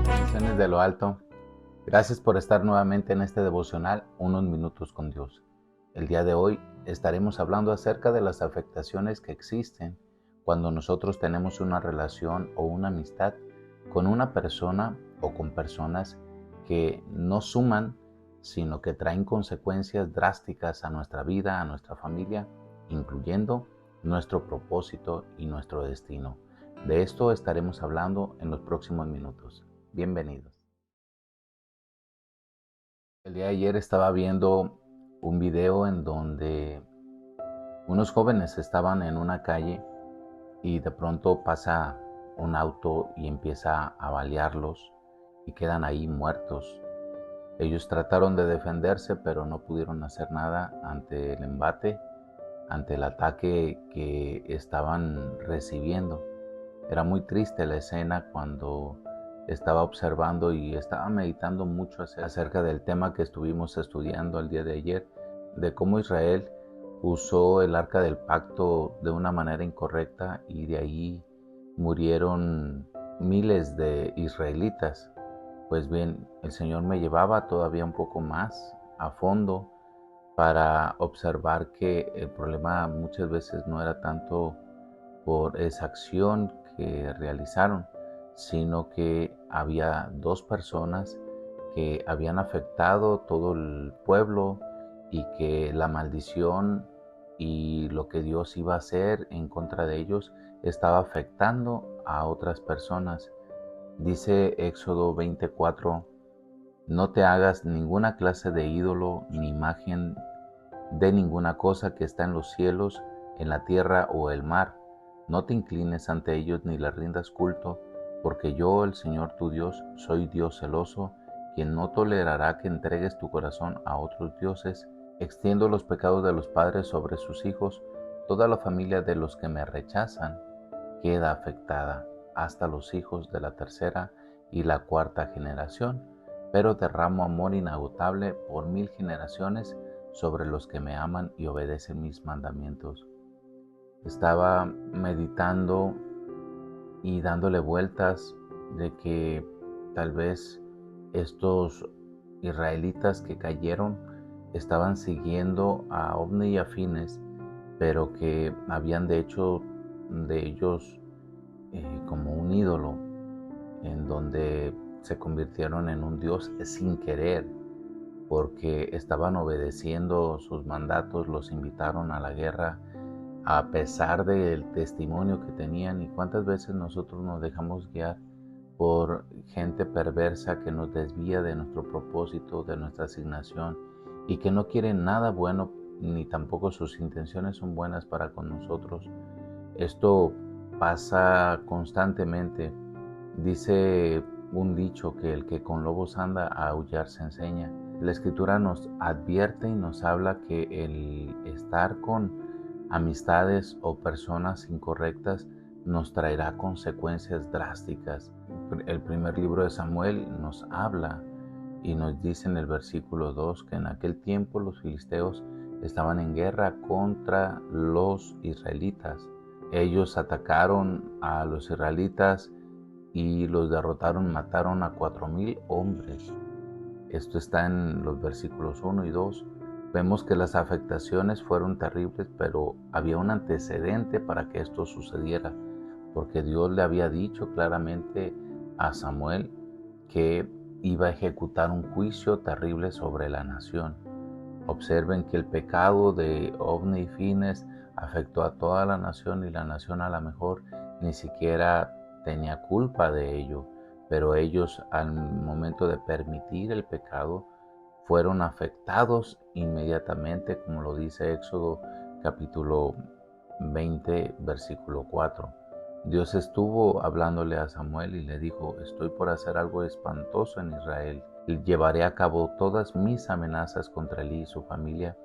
Bendiciones de lo alto. Gracias por estar nuevamente en este devocional, Unos Minutos con Dios. El día de hoy estaremos hablando acerca de las afectaciones que existen cuando nosotros tenemos una relación o una amistad con una persona o con personas que no suman, sino que traen consecuencias drásticas a nuestra vida, a nuestra familia, incluyendo nuestro propósito y nuestro destino. De esto estaremos hablando en los próximos minutos. Bienvenidos. El día de ayer estaba viendo un video en donde unos jóvenes estaban en una calle y de pronto pasa un auto y empieza a balearlos y quedan ahí muertos. Ellos trataron de defenderse, pero no pudieron hacer nada ante el embate, ante el ataque que estaban recibiendo. Era muy triste la escena cuando estaba observando y estaba meditando mucho acerca del tema que estuvimos estudiando el día de ayer, de cómo Israel usó el arca del pacto de una manera incorrecta y de ahí murieron miles de israelitas. Pues bien, el Señor me llevaba todavía un poco más a fondo para observar que el problema muchas veces no era tanto por esa acción que realizaron, sino que había dos personas que habían afectado todo el pueblo y que la maldición y lo que Dios iba a hacer en contra de ellos estaba afectando a otras personas. Dice Éxodo 24, no te hagas ninguna clase de ídolo ni imagen de ninguna cosa que está en los cielos, en la tierra o el mar. No te inclines ante ellos ni les rindas culto, porque yo, el Señor tu Dios, soy Dios celoso, quien no tolerará que entregues tu corazón a otros dioses. Extiendo los pecados de los padres sobre sus hijos. Toda la familia de los que me rechazan queda afectada, hasta los hijos de la tercera y la cuarta generación. Pero derramo amor inagotable por 1000 generaciones sobre los que me aman y obedecen mis mandamientos. Estaba meditando y dándole vueltas de que tal vez estos israelitas que cayeron estaban siguiendo a Ovni y a Fines, pero que habían de hecho de ellos como un ídolo, en donde se convirtieron en un dios sin querer, porque estaban obedeciendo sus mandatos, los invitaron a la guerra a pesar del testimonio que tenían. Y cuántas veces nosotros nos dejamos guiar por gente perversa que nos desvía de nuestro propósito, de nuestra asignación, y que no quieren nada bueno, ni tampoco sus intenciones son buenas para con nosotros. Esto pasa constantemente. Dice un dicho que el que con lobos anda a aullar se enseña. La Escritura nos advierte y nos habla que el estar con amistades o personas incorrectas nos traerá consecuencias drásticas. El primer libro de Samuel nos habla y nos dice en el versículo 2 que en aquel tiempo los filisteos estaban en guerra contra los israelitas. Ellos atacaron a los israelitas y los derrotaron, mataron a 4000 hombres. Esto está en los versículos 1 y 2. Vemos que las afectaciones fueron terribles, pero había un antecedente para que esto sucediera, porque Dios le había dicho claramente a Samuel que iba a ejecutar un juicio terrible sobre la nación. Observen que el pecado de Ovni y Fines afectó a toda la nación, y la nación a lo mejor ni siquiera tenía culpa de ello, pero ellos al momento de permitir el pecado fueron afectados inmediatamente, como lo dice Éxodo capítulo 20, versículo 4. Dios estuvo hablándole a Samuel y le dijo: estoy por hacer algo espantoso en Israel. Llevaré a cabo todas mis amenazas contra él y su familia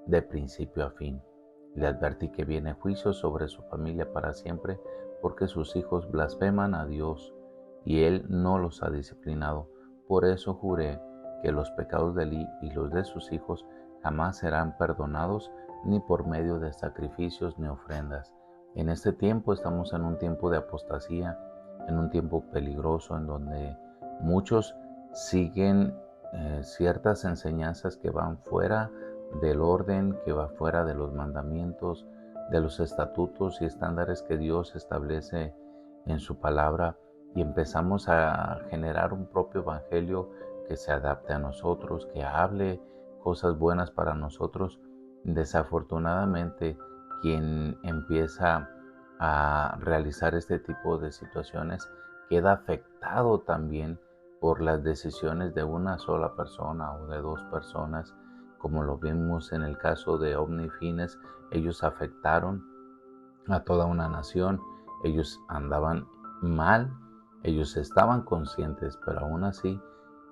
de principio a fin. Le advertí que viene juicio sobre su familia para siempre porque sus hijos blasfeman a Dios y Él no los ha disciplinado. Por eso juré que los pecados de Elí y los de sus hijos jamás serán perdonados, ni por medio de sacrificios ni ofrendas. En este tiempo estamos en un tiempo de apostasía, en un tiempo peligroso en donde muchos siguen ciertas enseñanzas que van fuera del orden, que va fuera de los mandamientos, de los estatutos y estándares que Dios establece en su palabra, y empezamos a generar un propio evangelio que se adapte a nosotros, que hable cosas buenas para nosotros. Desafortunadamente, quien empieza a realizar este tipo de situaciones queda afectado también por las decisiones de una sola persona o de dos personas, como lo vimos en el caso de Omni Fines. Ellos afectaron a toda una nación, ellos andaban mal, ellos estaban conscientes, pero aún así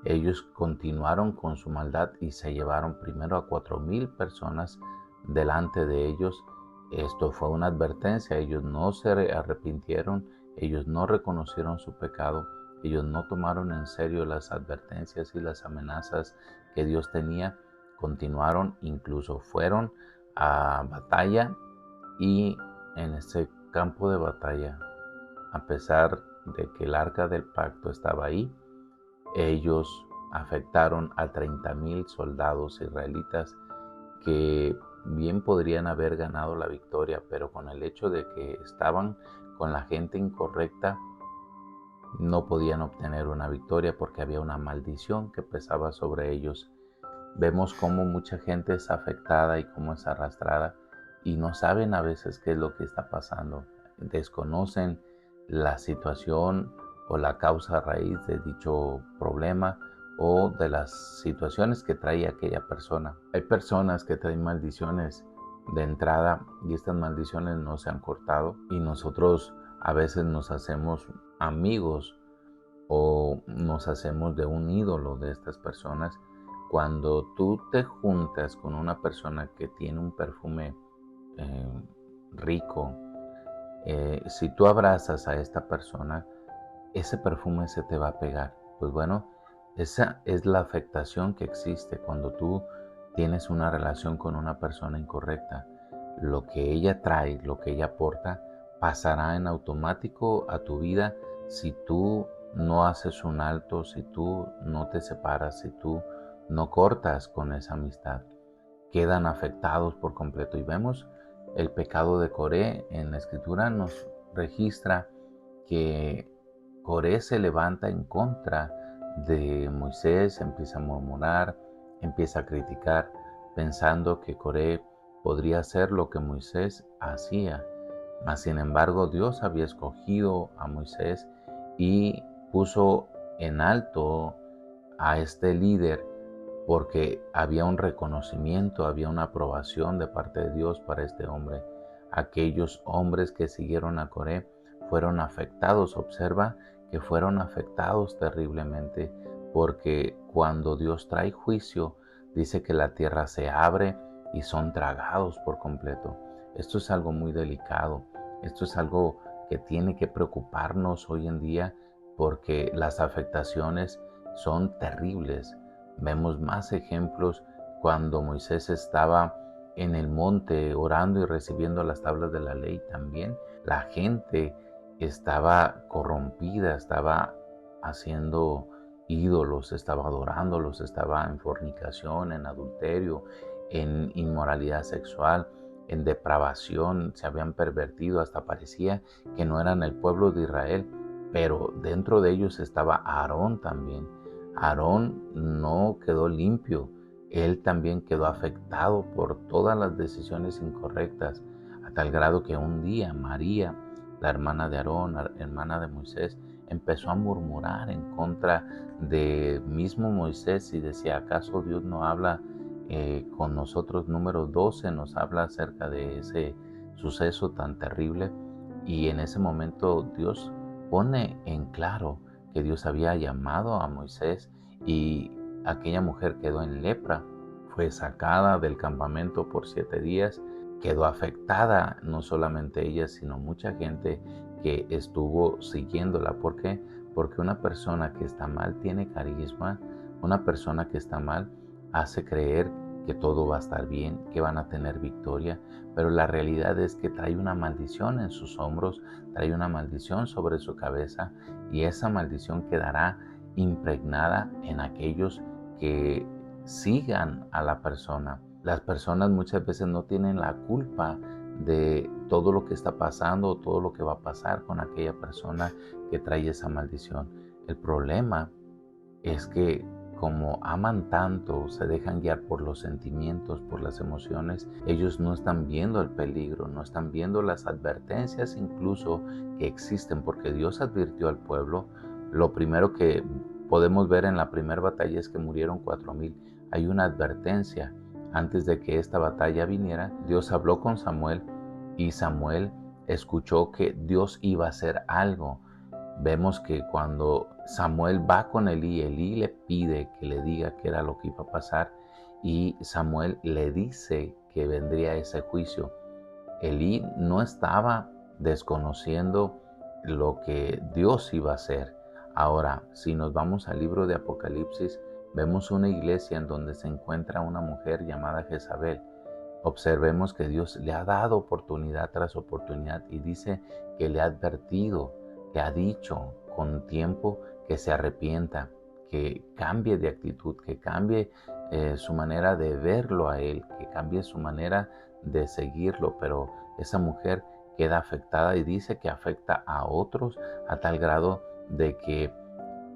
ellos continuaron con su maldad y se llevaron primero a 4,000 personas delante de ellos. Esto fue una advertencia, ellos no se arrepintieron, ellos no reconocieron su pecado, ellos no tomaron en serio las advertencias y las amenazas que Dios tenía, continuaron, incluso fueron a batalla, y en ese campo de batalla, a pesar de que el arca del pacto estaba ahí, ellos afectaron a 30,000 soldados israelitas que bien podrían haber ganado la victoria, pero con el hecho de que estaban con la gente incorrecta, no podían obtener una victoria porque había una maldición que pesaba sobre ellos. Vemos cómo mucha gente es afectada y cómo es arrastrada y no saben a veces qué es lo que está pasando. Desconocen la situación o la causa raíz de dicho problema o de las situaciones que trae aquella persona. Hay personas que traen maldiciones de entrada y estas maldiciones no se han cortado, y nosotros a veces nos hacemos amigos o nos hacemos de un ídolo de estas personas. Cuando tú te juntas con una persona que tiene un perfume rico, si tú abrazas a esta persona, ese perfume se te va a pegar. Pues bueno, esa es la afectación que existe cuando tú tienes una relación con una persona incorrecta. Lo que ella trae, lo que ella aporta, pasará en automático a tu vida si tú no haces un alto, si tú no te separas, si tú no cortas con esa amistad. Quedan afectados por completo. Y vemos el pecado de Coré. En la escritura nos registra que Coré se levanta en contra de Moisés, empieza a murmurar, empieza a criticar, pensando que Coré podría hacer lo que Moisés hacía. Mas sin embargo, Dios había escogido a Moisés y puso en alto a este líder porque había un reconocimiento, había una aprobación de parte de Dios para este hombre. Aquellos hombres que siguieron a Coré fueron afectados. Observa que fueron afectados terriblemente, porque cuando Dios trae juicio, dice que la tierra se abre y son tragados por completo. Esto es algo muy delicado. Esto es algo que tiene que preocuparnos hoy en día, porque las afectaciones son terribles. Vemos más ejemplos cuando Moisés estaba en el monte orando y recibiendo las tablas de la ley. También la gente estaba corrompida, estaba haciendo ídolos, estaba adorándolos, estaba en fornicación, en adulterio, en inmoralidad sexual, en depravación, se habían pervertido, hasta parecía que no eran el pueblo de Israel, pero dentro de ellos estaba Aarón también. Aarón no quedó limpio, él también quedó afectado por todas las decisiones incorrectas, a tal grado que un día María, la hermana de Aarón, la hermana de Moisés, empezó a murmurar en contra de mismo Moisés y decía: ¿acaso Dios no habla con nosotros? Número 12 nos habla acerca de ese suceso tan terrible, y en ese momento Dios pone en claro que Dios había llamado a Moisés, y aquella mujer quedó en lepra, fue sacada del campamento por 7 días quedó afectada, no solamente ella, sino mucha gente que estuvo siguiéndola. ¿Por qué? Porque una persona que está mal tiene carisma, una persona que está mal hace creer que todo va a estar bien, que van a tener victoria, pero la realidad es que trae una maldición en sus hombros, trae una maldición sobre su cabeza, y esa maldición quedará impregnada en aquellos que sigan a la persona. Las personas muchas veces no tienen la culpa de todo lo que está pasando o todo lo que va a pasar con aquella persona que trae esa maldición. El problema es que como aman tanto, se dejan guiar por los sentimientos, por las emociones, ellos no están viendo el peligro, no están viendo las advertencias incluso que existen, porque Dios advirtió al pueblo. Lo primero que podemos ver en la primera batalla es que murieron 4,000. Hay una advertencia. Antes de que esta batalla viniera, Dios habló con Samuel y Samuel escuchó que Dios iba a hacer algo. Vemos que cuando Samuel va con Elí, Elí le pide que le diga qué era lo que iba a pasar, y Samuel le dice que vendría ese juicio. Elí no estaba desconociendo lo que Dios iba a hacer. Ahora, si nos vamos al libro de Apocalipsis, vemos una iglesia en donde se encuentra una mujer llamada Jezabel. Observemos que Dios le ha dado oportunidad tras oportunidad y dice que le ha advertido, le ha dicho con tiempo que se arrepienta, que cambie de actitud, que cambie su manera de verlo a Él, que cambie su manera de seguirlo. Pero esa mujer queda afectada y dice que afecta a otros a tal grado de que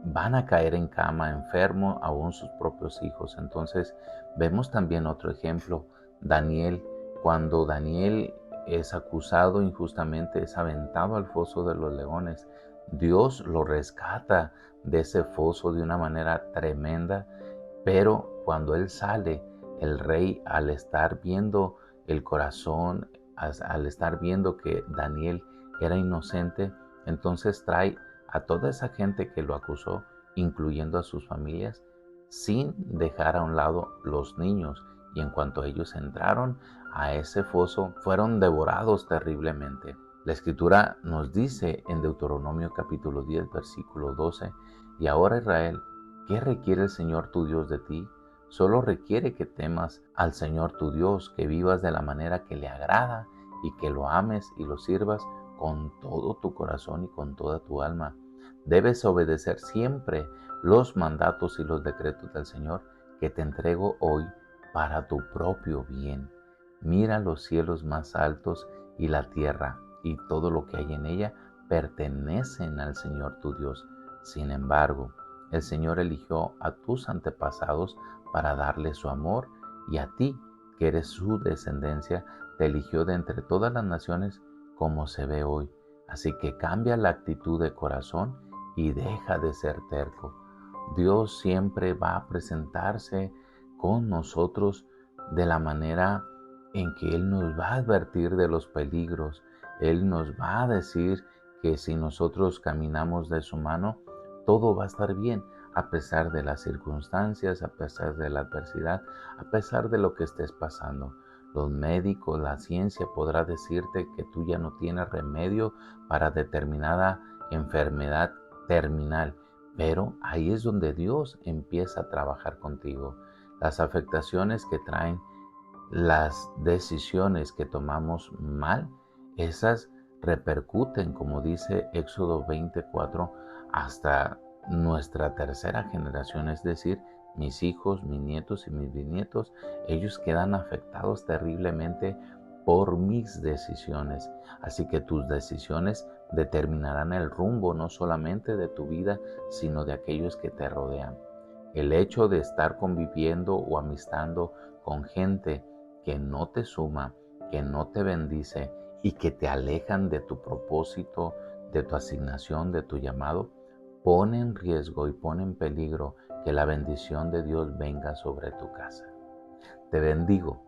van a caer en cama, enfermos, aún sus propios hijos. Entonces vemos también otro ejemplo, Daniel. Cuando Daniel es acusado injustamente, es aventado al foso de los leones, Dios lo rescata de ese foso de una manera tremenda, pero cuando él sale, el rey, al estar viendo el corazón, al estar viendo que Daniel era inocente, entonces trae a toda esa gente que lo acusó, incluyendo a sus familias, sin dejar a un lado los niños. Y en cuanto ellos entraron a ese foso, fueron devorados terriblemente. La Escritura nos dice en Deuteronomio capítulo 10, versículo 12, y ahora Israel, ¿qué requiere el Señor tu Dios de ti? Solo requiere que temas al Señor tu Dios, que vivas de la manera que le agrada y que lo ames y lo sirvas con todo tu corazón y con toda tu alma. Debes obedecer siempre los mandatos y los decretos del Señor que te entrego hoy para tu propio bien. Mira los cielos más altos y la tierra y todo lo que hay en ella pertenecen al Señor tu Dios. Sin embargo, el Señor eligió a tus antepasados para darle su amor, y a ti, que eres su descendencia, te eligió de entre todas las naciones como se ve hoy. Así que cambia la actitud de corazón y deja de ser terco. Dios siempre va a presentarse con nosotros de la manera en que Él nos va a advertir de los peligros. Él nos va a decir que si nosotros caminamos de su mano, todo va a estar bien, a pesar de las circunstancias, a pesar de la adversidad, a pesar de lo que estés pasando. Los médicos, la ciencia podrá decirte que tú ya no tienes remedio para determinada enfermedad terminal, pero ahí es donde Dios empieza a trabajar contigo. Las afectaciones que traen las decisiones que tomamos mal, esas repercuten, como dice Éxodo 24, hasta nuestra tercera generación, es decir, mis hijos, mis nietos y mis bisnietos. Ellos quedan afectados terriblemente por mis decisiones. Así que tus decisiones determinarán el rumbo no solamente de tu vida, sino de aquellos que te rodean. El hecho de estar conviviendo o amistando con gente que no te suma, que no te bendice y que te alejan de tu propósito, de tu asignación, de tu llamado, pone en riesgo y pone en peligro que la bendición de Dios venga sobre tu casa. Te bendigo,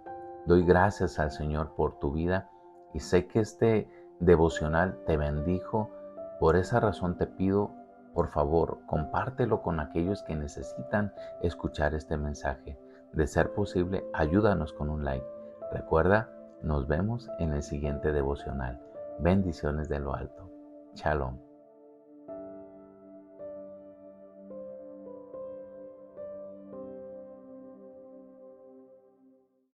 doy gracias al Señor por tu vida y sé que este devocional te bendijo. Por esa razón te pido, por favor, compártelo con aquellos que necesitan escuchar este mensaje. De ser posible, ayúdanos con un like. Recuerda, Nos vemos en el siguiente devocional. Bendiciones de lo alto. Shalom.